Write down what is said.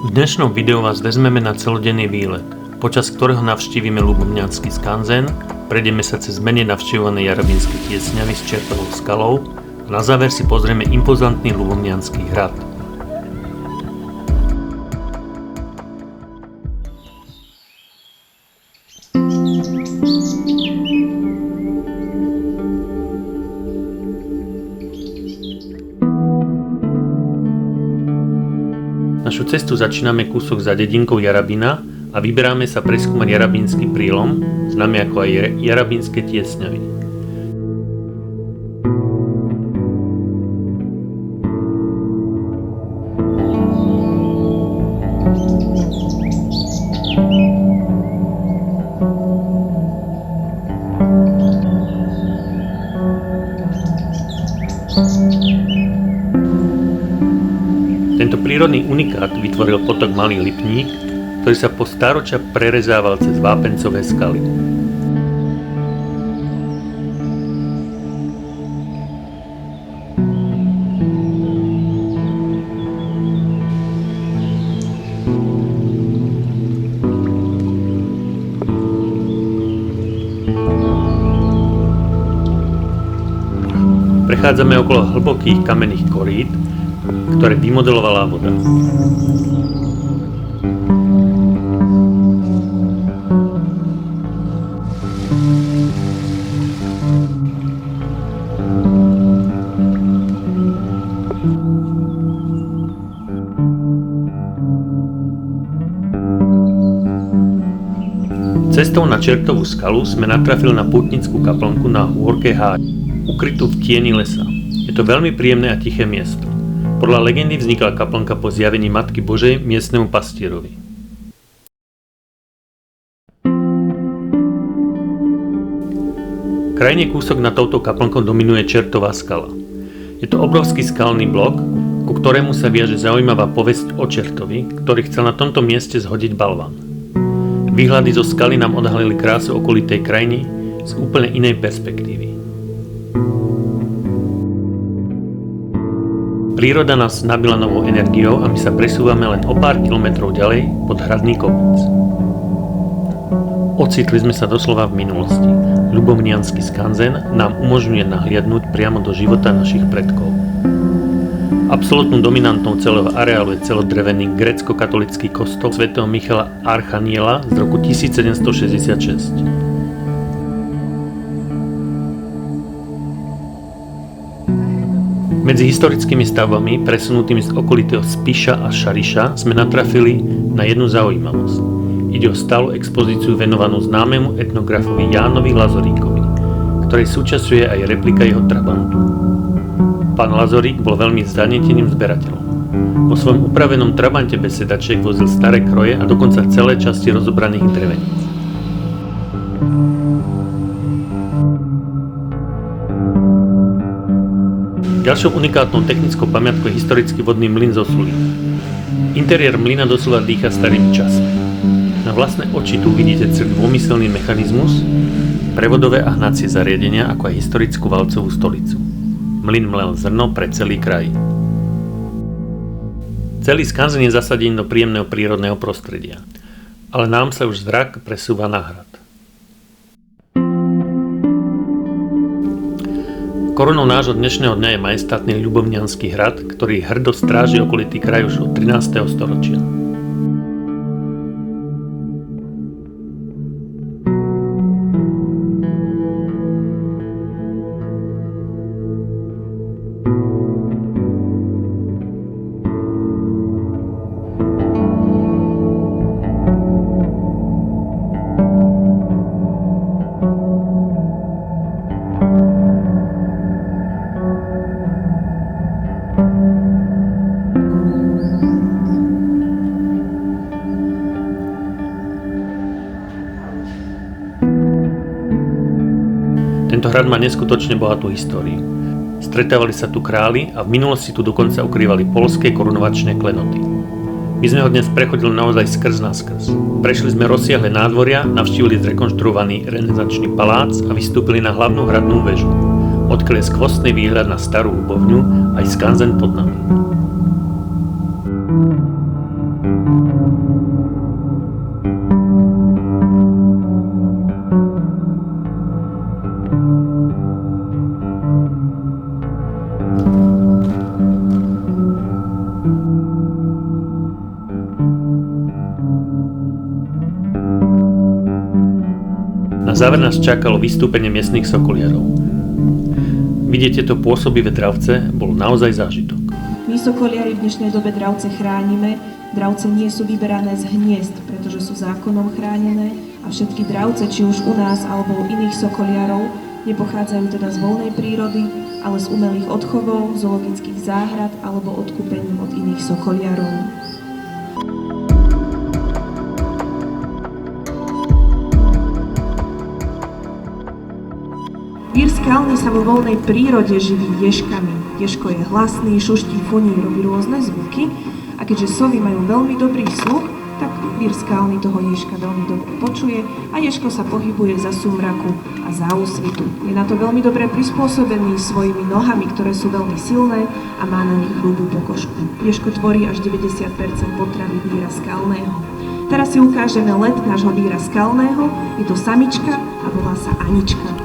V dnešnom videu vás vezmeme na celodenný výlet, počas ktorého navštívime Ľubovňanský skanzen, prejdeme sa cez menej navštevované Jarabínske tiesňavy s Čertovou skalou a na záver si pozrieme impozantný Ľubovňanský hrad. Našu cestu začíname kúsok za dedinkou Jarabina a vyberáme sa preskúmať Jarabínsky prílom, známy ako aj Jarabínske tiesňavy. Tento prírodný unikát vytvoril potok Malý Lipník, ktorý sa po stáročia prerezával cez vápencové skaly. Prechádzame okolo hlbokých kamenných korít, ktoré vymodelovala voda. Cestou na Čertovú skalu sme natrafili na pútnickú kaplnku na hôrke Háj, ukrytú v tieni lesa. Je to veľmi príjemné a tiché miesto. Podľa legendy vznikla kaplnka po zjavení Matky Božej miestnemu pastierovi. Krajne kúsok nad touto kaplnkou dominuje Čertová skala. Je to obrovský skalný blok, ku ktorému sa viaže zaujímavá povesť o Čertovi, ktorý chcel na tomto mieste zhodiť balván. Výhľady zo skaly nám odhalili krásu okolitej krajiny z úplne inej perspektívy. Príroda nás nabila novou energiou a my sa presúvame len o pár kilometrov ďalej pod hradný kopec. Ocitli sme sa doslova v minulosti. Ľubovňanský skanzen nám umožňuje nahliadnúť priamo do života našich predkov. Absolútnou dominantou celého areálu je celodrevený grécko-katolický kostol svätého Michala Archaniela z roku 1766. Medzi historickými stavbami, presunutými z okolitého Spiša a Šariša, sme natrafili na jednu zaujímavosť. Ide o stálu expozíciu venovanú známemu etnografovi Jánovi Lazoríkovi, ktorej súčasťuje aj replika jeho trabantu. Pán Lazorík bol veľmi zanieteným zberateľom. Vo svojom upravenom trabante bez sedačiek vozil staré kroje a dokonca celé časti rozobraných dreveníc. Ďalšou unikátnou technickou pamiatkou je historický vodný mlyn zo Sulín. Interiér mlyna doslova dýcha starým časom. Na vlastné oči tu vidíte celý dômyselný mechanizmus, prevodové a hnacie zariadenia, ako aj historickú valcovú stolicu. Mlyn mlel zrno pre celý kraj. Celý skanzen je zasadený do príjemného prírodného prostredia, ale nám sa už zrak presúva na hrad. Korunou nášho dnešného dňa je majestátny Ľubovňanský hrad, ktorý hrdo stráži okolitý kraj už od 13. storočia. Tento hrad má neskutočne bohatú históriu. Stretávali sa tu králi a v minulosti tu dokonca ukrývali poľské korunovačné klenoty. My sme ho dnes prechodili naozaj skrz na skrz. Prešli sme rozsiahle nádvoria, navštívili zrekonštruovaný renesančný palác a vystúpili na hlavnú hradnú väžu, odkiaľ je skvostný výhľad na starú Ľubovňu aj skanzen pod nami. Na záver nás čakalo vystúpenie miestnych sokoliarov. Vidieť tieto pôsobivé dravce bol naozaj zážitok. My sokoliari v dnešnej dobe dravce chránime. Dravce nie sú vyberané z hniezd, pretože sú zákonom chránené a všetky dravce, či už u nás alebo u iných sokoliarov, nepochádzajú teda z voľnej prírody, ale z umelých odchovov, zoologických záhrad alebo odkúpením od iných sokoliarov. Vír skalný sa vo voľnej prírode živí ježkami. Ježko je hlasný, šuští, funí, robí rôzne zvuky a keďže sovy majú veľmi dobrý sluch, tak vír skalný toho ježka veľmi dobre počuje a ježko sa pohybuje za súmraku a za úsvitu. Je na to veľmi dobre prispôsobený svojimi nohami, ktoré sú veľmi silné a má na nich hrubú pokožku. Ježko tvorí až 90% potravy víra skalného. Teraz si ukážeme let nášho víra skalného. Je to samička a volá sa Anička.